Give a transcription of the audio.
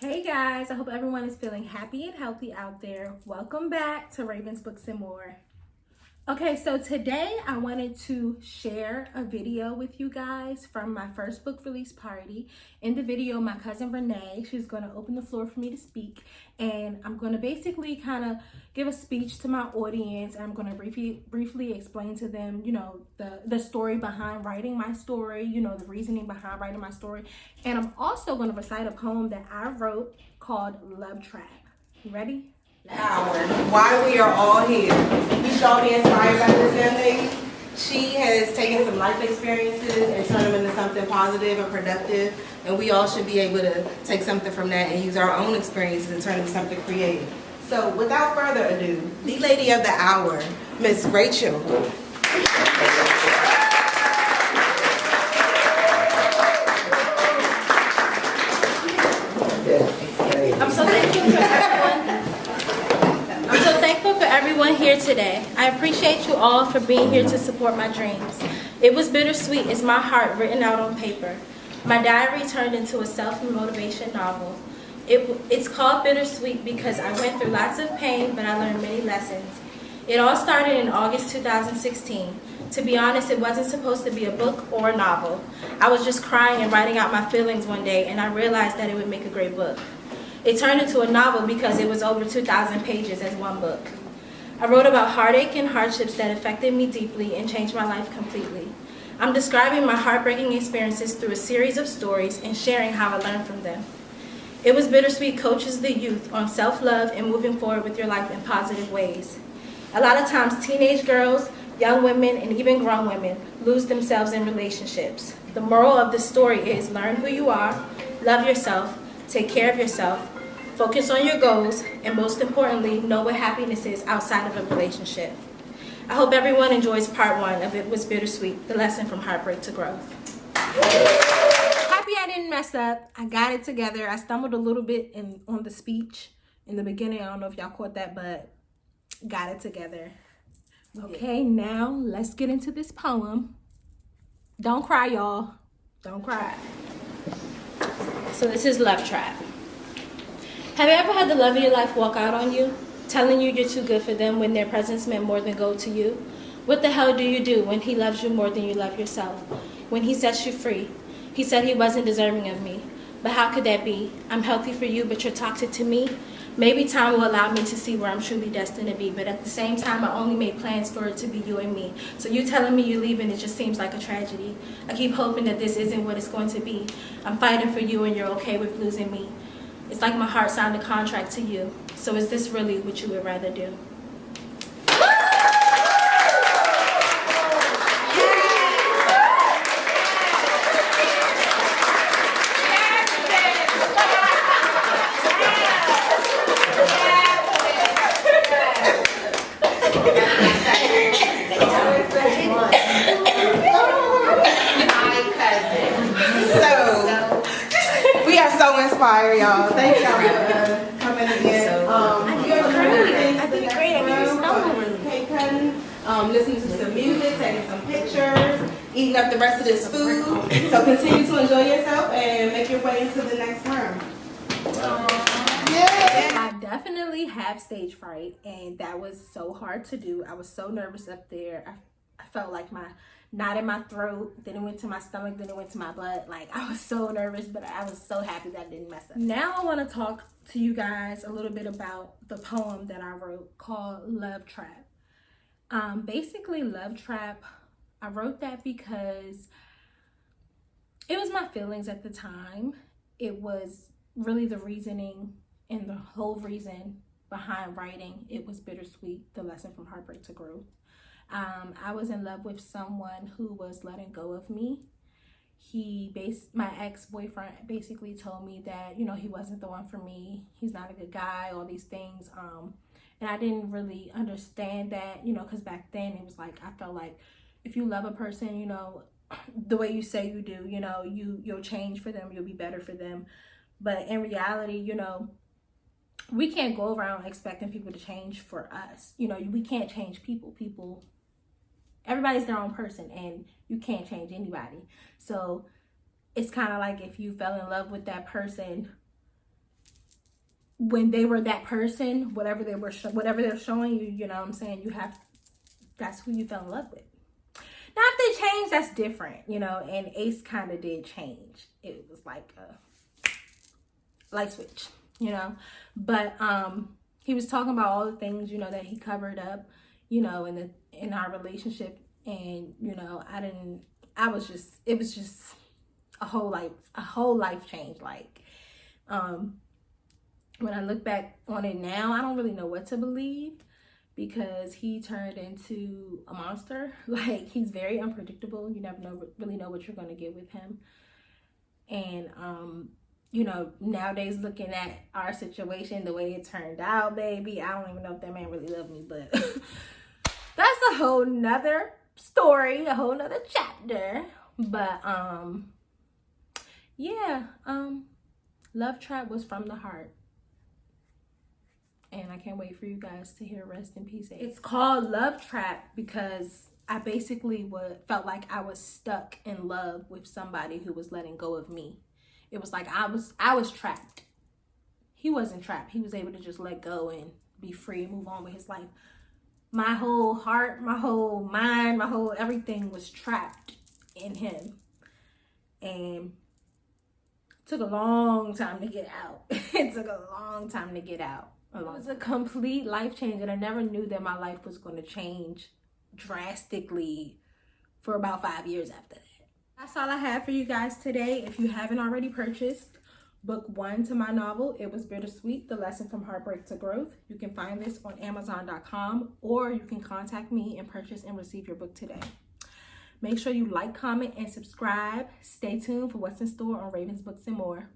Hey guys, I hope everyone is feeling happy and healthy out there. Welcome back to Raven's Books and More. Okay, so today I wanted to share a video with you guys from my first book release party. In the video, my cousin Renee, she's going to open the floor for me to speak, and I'm going to basically kind of give a speech to my audience, and I'm going to briefly explain to them, the story behind writing my story, the reasoning behind writing my story, and I'm also going to recite a poem that I wrote called Love Trap. You ready? Hour. Why we are all here. You should all be inspired by this young lady. She has taken some life experiences and turned them into something positive and productive, and we all should be able to take something from that and use our own experiences and turn it into something creative. So without further ado, the lady of the hour, Miss Rachel. I'm so thankful for everyone here today. I appreciate you all for being here to support my dreams. It was bittersweet is my heart written out on paper. My diary turned into a self-motivation novel. It's called Bittersweet because I went through lots of pain, but I learned many lessons. It all started in August 2016. To be honest, it wasn't supposed to be a book or a novel. I was just crying and writing out my feelings one day, and I realized that it would make a great book. It turned into a novel because it was over 2,000 pages as one book. I wrote about heartache and hardships that affected me deeply and changed my life completely. I'm describing my heartbreaking experiences through a series of stories and sharing how I learned from them. It Was Bittersweet coaches the youth on self-love and moving forward with your life in positive ways. A lot of times, teenage girls, young women, and even grown women lose themselves in relationships. The moral of the story is learn who you are, love yourself, take care of yourself, focus on your goals, and most importantly, know what happiness is outside of a relationship. I hope everyone enjoys part one of It Was Bittersweet, the lesson from heartbreak to growth. Happy I didn't mess up. I got it together. I stumbled a little bit on the speech in the beginning. I don't know if y'all caught that, but got it together. Okay, now let's get into this poem. Don't cry, y'all. Don't cry. So this is Love Trap. Have you ever had the love of your life walk out on you, telling you you're too good for them when their presence meant more than gold to you? What the hell do you do when he loves you more than you love yourself? When he sets you free? He said he wasn't deserving of me. But how could that be? I'm healthy for you, but you're toxic to me? Maybe time will allow me to see where I'm truly destined to be, but at the same time, I only made plans for it to be you and me. So you telling me you're leaving, it just seems like a tragedy. I keep hoping that this isn't what it's going to be. I'm fighting for you and you're okay with losing me. It's like my heart signed a contract to you. So is this really what you would rather do? Inspire y'all. Thank y'all for coming again. I did great. Cake cutting, listening to some music, taking some pictures, eating up the rest of this food. So continue to enjoy yourself and make your way into the next round. I definitely have stage fright, and that was so hard to do. I was so nervous up there. I felt like my knot in my throat, then it went to my stomach, then it went to my butt. Like, I was so nervous, but I was so happy that I didn't mess up. Now I want to talk to you guys a little bit about the poem that I wrote called Love Trap. Basically, Love Trap, I wrote that because it was my feelings at the time. It was really the reasoning and the whole reason behind writing It Was Bittersweet, the lesson from heartbreak to growth. I was in love with someone who was letting go of me. My ex-boyfriend basically told me that, he wasn't the one for me. He's not a good guy, all these things. And I didn't really understand that, because back then it was like, I felt like if you love a person, the way you say you do, you'll change for them, you'll be better for them. But in reality, we can't go around expecting people to change for us. We can't change people. Everybody's their own person, and you can't change anybody. So it's kind of like if you fell in love with that person, when they were that person, whatever they're showing you, you know what I'm saying, that's who you fell in love with. Now, if they change, that's different, you know, and Ace kind of did change. It was like a light switch, you know, but he was talking about all the things, you know, that he covered up, you know, in our relationship, and, you know, it was just a whole life change. Like, when I look back on it now, I don't really know what to believe, because he turned into a monster. Like, he's very unpredictable. You never really know what you're going to get with him. And, you know, nowadays, looking at our situation, the way it turned out, baby, I don't even know if that man really loved me, but that's a whole nother story, a whole nother chapter. But, yeah, Love Trap was from the heart. And I can't wait for you guys to hear Rest in Peace. It's called Love Trap because I basically felt like I was stuck in love with somebody who was letting go of me. It was like I was trapped. He wasn't trapped. He was able to just let go and be free and move on with his life. My whole heart, my whole mind, my whole everything was trapped in him. And it took a long time to get out. It took a long time to get out. It was a complete life change, and I never knew that my life was going to change drastically for about 5 years after that. That's all I have for you guys today. If you haven't already purchased book 1 to my novel, It Was Bittersweet, The Lesson from Heartbreak to Growth, you can find this on Amazon.com, or you can contact me and purchase and receive your book today. Make sure you like, comment, and subscribe. Stay tuned for what's in store on Ravens Books and More.